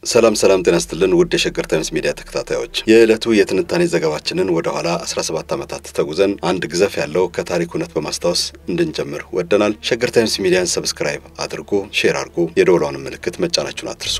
ሰላም ጤና ይስጥልን ውድ የሸገር ታይምስ ሚዲያ ተከታታዮች የዕለቱ የትንታኔ ዘገባችንን ወደ ኋላ 17 ዓመታት ተጉዘን አንድ ግዘፍ ያለው ከታሪክ እውነት በማስታወስ እንድንጀምር ወደናል። ሸገር ታይምስ ሚዲያን ሰብስክራይብ አድርጉ፣ ሼር አድርጉ፣ የደወሉን ምልክት መጫናችሁን አትርሱ።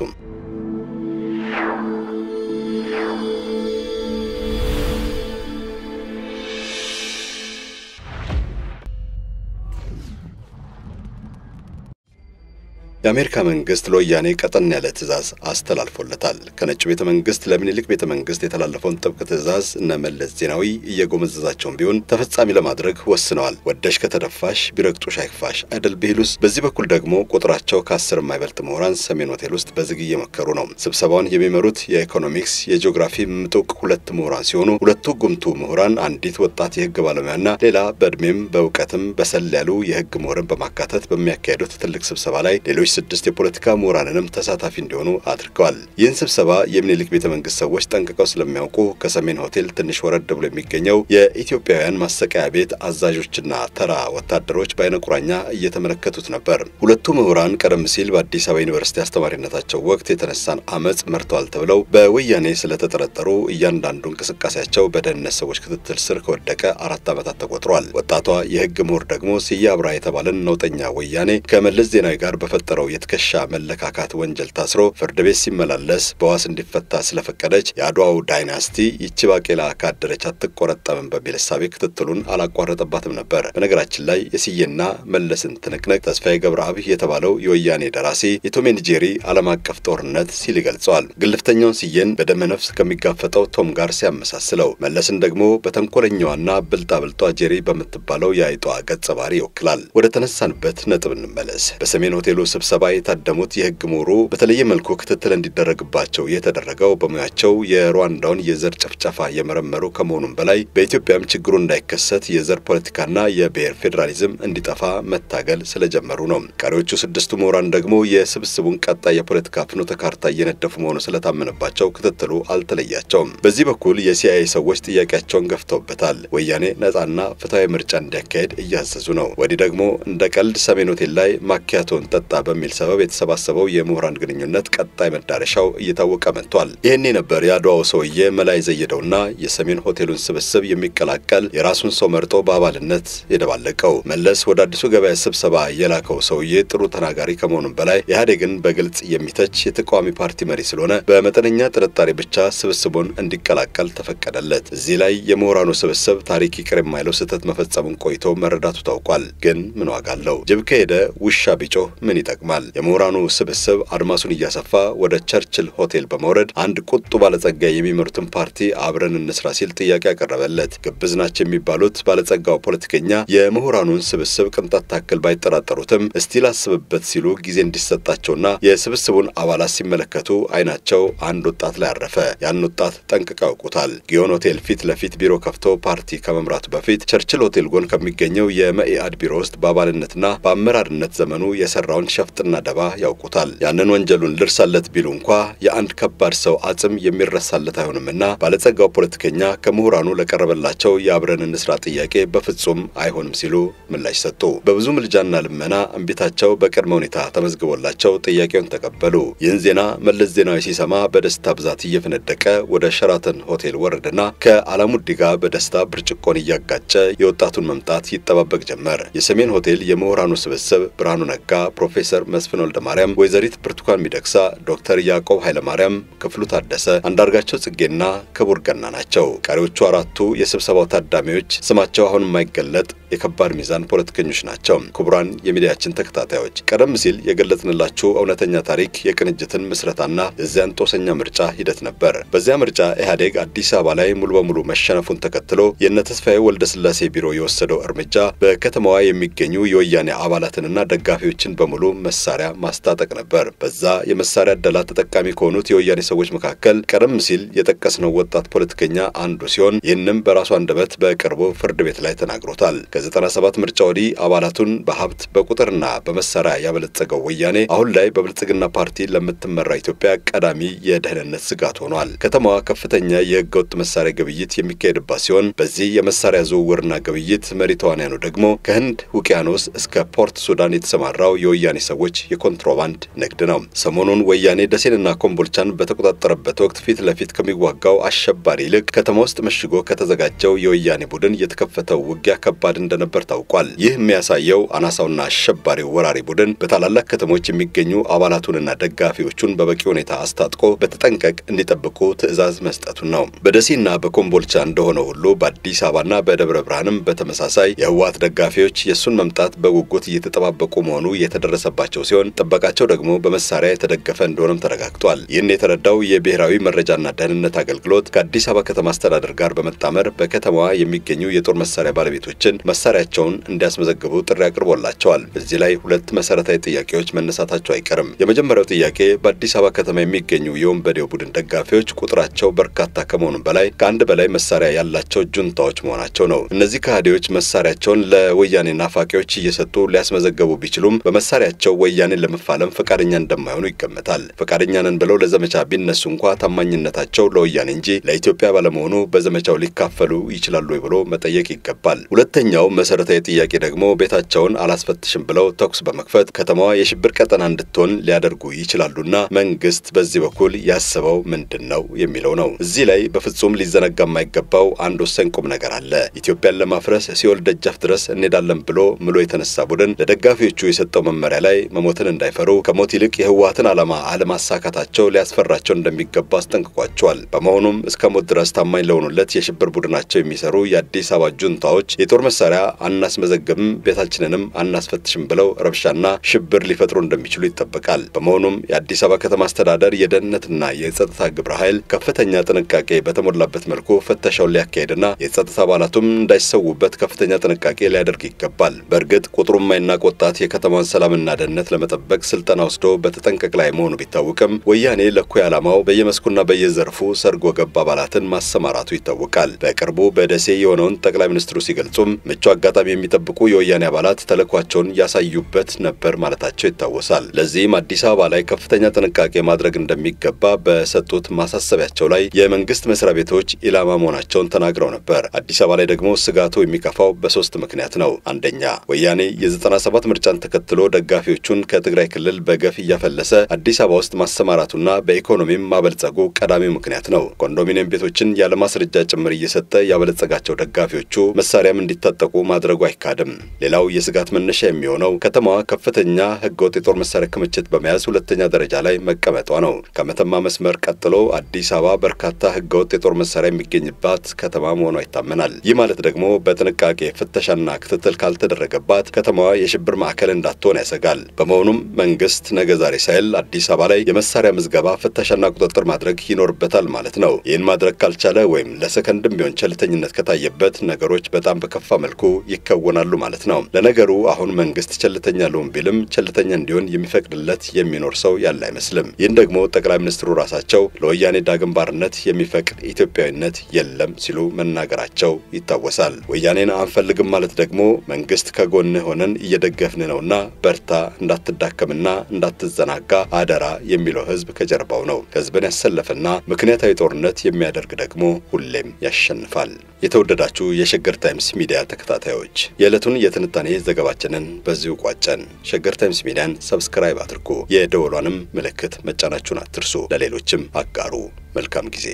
የአሜሪካ መንግስት ለወያኔ ቀጠን ያለ ትዕዛዝ አስተላልፎለታል። ከነጭ ቤተ መንግስት ለምኒልክ ቤተ መንግስት የተላለፈውን ጥብቅ ትዕዛዝ እነ መለስ ዜናዊ እየጎመዘዛቸውን ቢሆን ተፈጻሚ ለማድረግ ወስነዋል። ወደሽ ከተደፋሽ ቢረግጡሽ አይክፋሽ አይደል ቢሉስ። በዚህ በኩል ደግሞ ቁጥራቸው ከ10 የማይበልጥ ምሁራን ሰሜን ሆቴል ውስጥ በዝግ እየመከሩ ነው። ስብሰባውን የሚመሩት የኢኮኖሚክስ የጂኦግራፊ ምጡቅ ሁለት ምሁራን ሲሆኑ ሁለቱ ጉምቱ ምሁራን አንዲት ወጣት የህግ ባለሙያና ሌላ በእድሜም በእውቀትም በሰል ያሉ የህግ ምሁራን በማካተት በሚያካሂዱት ትልቅ ስብሰባ ላይ ሌሎች 6 የፖለቲካ ምሁራንንም ተሳታፊ እንዲሆኑ አድርገዋል። ይህን ስብሰባ የምኒልክ ቤተ መንግስት ሰዎች ጠንቅቀው ስለሚያውቁ ከሰሜን ሆቴል ትንሽ ወረድ ብሎ የሚገኘው የኢትዮጵያውያን ማሰቃያ ቤት አዛዦችና ተራ ወታደሮች በአይነቁራኛ እየተመለከቱት ነበር። ሁለቱ ምሁራን ቀደም ሲል በአዲስ አበባ ዩኒቨርሲቲ አስተማሪነታቸው ወቅት የተነሳን አመጽ መርተዋል ተብለው በወያኔ ስለተጠረጠሩ እያንዳንዱ እንቅስቃሴያቸው በደህንነት ሰዎች ክትትል ስር ከወደቀ 4 ዓመታት ተቆጥሯል። ወጣቷ የህግ ምሁር ደግሞ ስያ አብራ የተባለን ነውጠኛ ወያኔ ከመለስ ዜናዊ ጋር በፈጠረው የትከሻ መለካካት ወንጀል ታስሮ ፍርድ ቤት ሲመላለስ በዋስ እንዲፈታ ስለፈቀደች የአድዋው ዳይናስቲ ይቺ ባቄላ ካደረች አትቆረጠምም በሚል ሐሳብ ክትትሉን አላቋረጠባትም ነበር። በነገራችን ላይ የስዬና መለስን ትንቅንቅ ተስፋዬ ገብረአብ የተባለው የወያኔ ደራሲ የቶም ኤንድ ጄሪ ዓለም አቀፍ ጦርነት ሲል ይገልጸዋል። ግልፍተኛውን ስዬን በደመ ነፍስ ከሚጋፈጠው ቶም ጋር ሲያመሳስለው፣ መለስን ደግሞ በተንኮለኛዋና ብልጣብልጧ ጄሪ በምትባለው የአይጧ ገጸ ባህሪ ይወክላል። ወደ ተነሳንበት ነጥብ እንመለስ። በሰሜን ሆቴሉ ስብሰባ የታደሙት የህግ ምሁሩ በተለየ መልኩ ክትትል እንዲደረግባቸው የተደረገው በሙያቸው የሩዋንዳውን የዘር ጭፍጨፋ የመረመሩ ከመሆኑም በላይ በኢትዮጵያም ችግሩ እንዳይከሰት የዘር ፖለቲካና የብሔር ፌዴራሊዝም እንዲጠፋ መታገል ስለጀመሩ ነው። ቀሪዎቹ 6 ምሁራን ደግሞ የስብስቡን ቀጣይ የፖለቲካ ፍኖተ ካርታ እየነደፉ መሆኑ ስለታመነባቸው ክትትሉ አልተለያቸውም። በዚህ በኩል የሲአይኤ ሰዎች ጥያቄያቸውን ገፍተውበታል። ወያኔ ነፃና ፍትሃዊ ምርጫ እንዲያካሄድ እያዘዙ ነው። ወዲህ ደግሞ እንደ ቀልድ ሰሜን ሆቴል ላይ ማኪያቶን ጠጣ በሚል ሰበብ የተሰባሰበው የምሁራን ግንኙነት ቀጣይ መዳረሻው እየታወቀ መጥቷል። ይሄኔ ነበር ያድዋው ሰውዬ መላይ ዘይደውና የሰሜን ሆቴሉን ስብስብ የሚቀላቀል የራሱን ሰው መርጦ በአባልነት የደባለቀው። መለስ ወደ አዲሱ ገበያ ስብሰባ የላከው ሰውዬ ጥሩ ተናጋሪ ከመሆኑም በላይ ኢህአዴግን በግልጽ የሚተች የተቃዋሚ ፓርቲ መሪ ስለሆነ በመጠነኛ ጥርጣሬ ብቻ ስብስቡን እንዲቀላቀል ተፈቀደለት። እዚህ ላይ የምሁራኑ ስብስብ ታሪክ ይቅር የማይለው ስህተት መፈጸሙን ቆይቶ መረዳቱ ታውቋል። ግን ምን ዋጋ አለው? ጅብ ከሄደ ውሻ ቢጮህ ምን ይጠቅማል? የምሁራኑ ስብስብ አድማሱን እያሰፋ ወደ ቸርችል ሆቴል በመውረድ አንድ ቁጡ ባለጸጋ የሚመሩትን ፓርቲ አብረን እንስራ ሲል ጥያቄ ያቀረበለት። ግብዝ ናቸው የሚባሉት ባለጸጋው ፖለቲከኛ የምሁራኑን ስብስብ ቅንጣት ታክል ባይጠራጠሩትም እስቲል አስብበት ሲሉ ጊዜ እንዲሰጣቸውና የስብስቡን አባላት ሲመለከቱ አይናቸው አንድ ወጣት ላይ አረፈ። ያን ወጣት ጠንቅቀው ያውቁታል። ጊዮን ሆቴል ፊት ለፊት ቢሮ ከፍቶ ፓርቲ ከመምራቱ በፊት ቸርችል ሆቴል ጎን ከሚገኘው የመኢአድ ቢሮ ውስጥ በአባልነትና በአመራርነት ዘመኑ የሰራውን ሸፍጥና ደባ ያውቁታል። ያንን ወንጀሉን ልርሳለት ቢሉ እንኳ የአንድ ከባድ ሰው አጽም የሚረሳለት አይሆንምና ባለጸጋው ፖለቲከኛ ከምሁራኑ ለቀረበላቸው የአብረን እንስራ ጥያቄ በፍጹም አይሆንም ሲሉ ምላሽ ሰጡ። በብዙ ምልጃና ልመና እንቢታቸው በቅድመ ሁኔታ ተመዝግቦላቸው ጥያቄውን ተቀበሉ። ይህን ዜና መለስ ዜናዊ ሲሰማ በደስታ ብዛት እየፈነደቀ ወደ ሸራተን ሆቴል ወረደና ከአላሙዲ ጋር በደስታ ብርጭቆን እያጋጨ የወጣቱን መምጣት ይጠባበቅ ጀመር። የሰሜን ሆቴል የምሁራኑ ስብስብ ብርሃኑ ነጋ፣ ፕሮፌሰር መስፍን ወልደማርያም፣ ወይዘሪት ብርቱካን ሚደቅሳ፣ ዶክተር ያዕቆብ ኃይለማርያም፣ ክፍሉ ታደሰ፣ አንዳርጋቸው ጽጌና ክቡር ገና ናቸው። ቀሪዎቹ 4ቱ የስብሰባው ታዳሚዎች ስማቸው አሁን የማይገለጥ የከባድ ሚዛን ፖለቲከኞች ናቸው። ክቡራን የሚዲያችን ተከታታዮች ቀደም ሲል የገለጽንላችሁ እውነተኛ ታሪክ የቅንጅትን ምስረታና የዚያን ጦሰኛ ምርጫ ሂደት ነበር። በዚያ ምርጫ ኢህአዴግ አዲስ አበባ ላይ ሙሉ በሙሉ መሸነፉን ተከትሎ የነ ተስፋዬ ወልደ ስላሴ ቢሮ የወሰደው እርምጃ በከተማዋ የሚገኙ የወያኔ አባላትንና ደጋፊዎችን በሙሉ መሳሪያ ማስታጠቅ ነበር። በዛ የመሳሪያ አደላ ተጠቃሚ ከሆኑት የወያኔ ሰዎች መካከል ቀደም ሲል የጠቀስነው ወጣት ፖለቲከኛ አንዱ ሲሆን ይህንም በራሱ አንደበት በቅርቡ ፍርድ ቤት ላይ ተናግሮታል። ከ97 ምርጫ ወዲህ አባላቱን በሀብት በቁጥርና በመሳሪያ ያበለጸገው ወያኔ አሁን ላይ በብልጽግና ፓርቲ ለምትመራ ኢትዮጵያ ቀዳሚ የደህንነት ስጋት ሆኗል። ከተማዋ ከፍተኛ የህገወጥ መሳሪያ ግብይት የሚካሄድባት ሲሆን በዚህ የመሳሪያ ዝውውርና ግብይት መሪ ተዋናያኑ ደግሞ ከህንድ ውቅያኖስ እስከ ፖርት ሱዳን የተሰማራው የወያኔ ሰዎች የኮንትሮባንድ ንግድ ነው። ሰሞኑን ወያኔ ደሴንና ኮምቦልቻን በተቆጣጠረበት ወቅት ፊት ለፊት ከሚዋጋው አሸባሪ ይልቅ ከተማ ውስጥ መሽጎ ከተዘጋጀው የወያኔ ቡድን የተከፈተው ውጊያ ከባድ እንደነበር ታውቋል። ይህ የሚያሳየው አናሳውና አሸባሪው ወራሪ ቡድን በታላላቅ ከተሞች የሚገኙ አባላቱንና ደጋፊዎቹን በበቂ ሁኔታ አስታጥቆ በተጠንቀቅ እንዲጠብቁ ትዕዛዝ መስጠቱን ነው። በደሴና በኮምቦልቻ እንደሆነ ሁሉ በአዲስ አበባና በደብረ ብርሃንም በተመሳሳይ የህወሓት ደጋፊዎች የሱን መምጣት በጉጉት እየተጠባበቁ መሆኑ የተደረሰባቸው ሲሆን ጥበቃቸው ደግሞ በመሳሪያ የተደገፈ እንደሆነም ተረጋግጧል። ይህን የተረዳው የብሔራዊ መረጃና ደህንነት አገልግሎት ከአዲስ አበባ ከተማ አስተዳደር ጋር በመጣመር በከተማዋ የሚገኙ የጦር መሳሪያ ባለቤቶችን መሳሪያቸውን እንዲያስመዘግቡ ጥሪ አቅርቦላቸዋል። በዚህ ላይ ሁለት መሰረታዊ ጥያቄዎች መነሳታቸው አይቀርም። የመጀመሪያው ጥያቄ በአዲስ አበባ ከተማ የሚገኙ የወንበዴው ቡድን ደጋፊዎች ቁጥራቸው በርካታ ከመሆኑ በላይ ከአንድ በላይ መሳሪያ ያላቸው ጁንታዎች መሆናቸው ነው። እነዚህ ከሃዲዎች መሳሪያቸውን ለወያኔ ናፋቂዎች እየሰጡ ሊያስመዘግቡ ቢችሉም በመሳሪያቸው ወያኔን ለመፋለም ፈቃደኛ እንደማይሆኑ ይገመታል። ፈቃደኛ ነን ብለው ለዘመቻ ቢነሱ እንኳን ታማኝነታቸው ለወያኔ እንጂ ለኢትዮጵያ ባለመሆኑ በዘመቻው ሊካፈሉ ይችላሉ ብሎ መጠየቅ ይገባል። ሁለተኛው መሰረታዊ ጥያቄ ደግሞ ቤታቸውን አላስፈትሽም ብለው ተኩስ በመክፈት ከተማዋ የሽብር ቀጠና እንድትሆን ሊያደርጉ ይችላሉና መንግስት በዚህ በኩል ያሰበው ምንድነው የሚለው ነው። እዚህ ላይ በፍጹም ሊዘነጋ የማይገባው አንድ ወሳኝ ቁም ነገር አለ። ኢትዮጵያን ለማፍረስ ሲኦል ደጃፍ ድረስ እንሄዳለን ብሎ ምሎ የተነሳ ቡድን ለደጋፊዎቹ የሰጠው መመሪያ ላይ መሞትን እንዳይፈሩ ከሞት ይልቅ የህወሓትን ዓላማ አለማሳካታቸው ሊያስፈራቸው እንደሚገባ አስጠንቅቋቸዋል። በመሆኑም እስከ ሞት ድረስ ታማኝ ለሆኑለት የሽብር ቡድናቸው የሚሰሩ የአዲስ አበባ ጁንታዎች የጦር መሳሪያ አናስመዘግብም ቤታችንንም አናስፈትሽም ብለው ረብሻና ሽብር ሊፈጥሩ እንደሚችሉ ይጠበቃል። በመሆኑም የአዲስ አበባ ከተማ አስተዳደር የደህንነትና የጸጥታ ግብረ ኃይል ከፍተኛ ጥንቃቄ በተሞላበት መልኩ ፍተሻውን ሊያካሄድና የጸጥታ አባላቱም እንዳይሰውበት ከፍተኛ ጥንቃቄ ሊያደርግ ይገባል። በእርግጥ ቁጥሩ የማይናቅ ወጣት የከተማውን ሰላምና ደህንነት ለመጠበቅ ስልጠና ወስዶ በተጠንቀቅ ላይ መሆኑ ቢታወቅም ወያኔ ለኩይ ዓላማው በየመስኩና በየዘርፉ ሰርጎ ገብ አባላትን ማሰማራቱ ይታወቃል። በቅርቡ በደሴ የሆነውን ጠቅላይ ሚኒስትሩ ሲገልጹም ምቹ አጋጣሚ የሚጠብቁ የወያኔ አባላት ተልዕኳቸውን ያሳዩበት ነበር ማለታቸው ይታወሳል። ለዚህም አዲስ አበባ ላይ ከፍተኛ ጥንቃቄ ማድረግ እንደሚገባ በሰጡት ማሳሰቢያቸው ላይ የመንግስት መስሪያ ቤቶች ኢላማ መሆናቸውን ተናግረው ነበር። አዲስ አበባ ላይ ደግሞ ስጋቱ የሚከፋው በሶስት ምክንያት ነው። አንደኛ ወያኔ የ97 ምርጫን ተከትሎ ደጋፊዎቹን ከትግራይ ክልል በገፍ እያፈለሰ አዲስ አበባ ውስጥ ማሰማራቱና በኢኮኖሚም ማበልጸጉ ቀዳሚው ምክንያት ነው። ኮንዶሚኒየም ቤቶችን ያለ ማስረጃ ጭምር እየሰጠ ያበለጸጋቸው ደጋፊዎቹ መሳሪያም እንዲታጠቁ ማድረጉ አይካድም። ሌላው የስጋት መነሻ የሚሆነው ከተማዋ ከፍተኛ ህገወጥ የጦር መሳሪያ ክምችት በመያዝ ሁለተኛ ደረጃ ላይ መቀመጧ ነው። ከመተማ መስመር ቀጥሎ አዲስ አበባ በርካታ ህገወጥ የጦር መሳሪያ የሚገኝባት ከተማ መሆኗ ይታመናል። ይህ ማለት ደግሞ በጥንቃቄ ፍተሻና ክትትል ካልተደረገባት ከተማዋ የሽብር ማዕከል እንዳትሆን ያሰጋል። በመሆኑም መንግስት ነገ ዛሬ ሳይል አዲስ አበባ ላይ የመሳሪያ ምዝገባ ፍተሻና ቁጥጥር ማድረግ ይኖርበታል ማለት ነው። ይህን ማድረግ ካልቻለ ወይም ለሰከንድም ቢሆን ቸልተኝነት ከታየበት ነገሮች በጣም በከፋ መልኩ ይከወናሉ ማለት ነው። ለነገሩ አሁን መንግስት ቸልተኛ ልሁን ቢልም ቸልተኛ እንዲሆን የሚፈቅድለት የሚኖር ሰው ያለ አይመስልም። ይህን ደግሞ ጠቅላይ ሚኒስትሩ ራሳቸው ለወያኔ ዳግም ባርነት የሚፈቅድ ኢትዮጵያዊነት የለም ሲሉ መናገራቸው ይታወሳል። ወያኔን አንፈልግም ማለት ደግሞ መንግስት ከጎን ሆነን እየደገፍን ነውና በርታ እንዳትዳከምና እንዳትዘናጋ አደራ የሚለው ህዝብ ከጀርባው ነው። ህዝብን ያሰለፈና ምክንያታዊ ጦርነት የሚያደርግ ደግሞ ሁሌም ያሸንፋል። የተወደዳችሁ የሸገር ታይምስ ሚዲያ ተከታታዮች የዕለቱን የትንታኔ ዘገባችንን በዚሁ ቋጨን። ሸገር ታይምስ ሚዲያን ሰብስክራይብ አድርጉ፣ የደወሏንም ምልክት መጫናችሁን አትርሱ። ለሌሎችም አጋሩ። መልካም ጊዜ።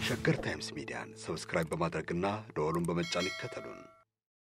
ሸገር ታይምስ ሚዲያን ሰብስክራይብ በማድረግና ደወሉን በመጫን ይከተሉን።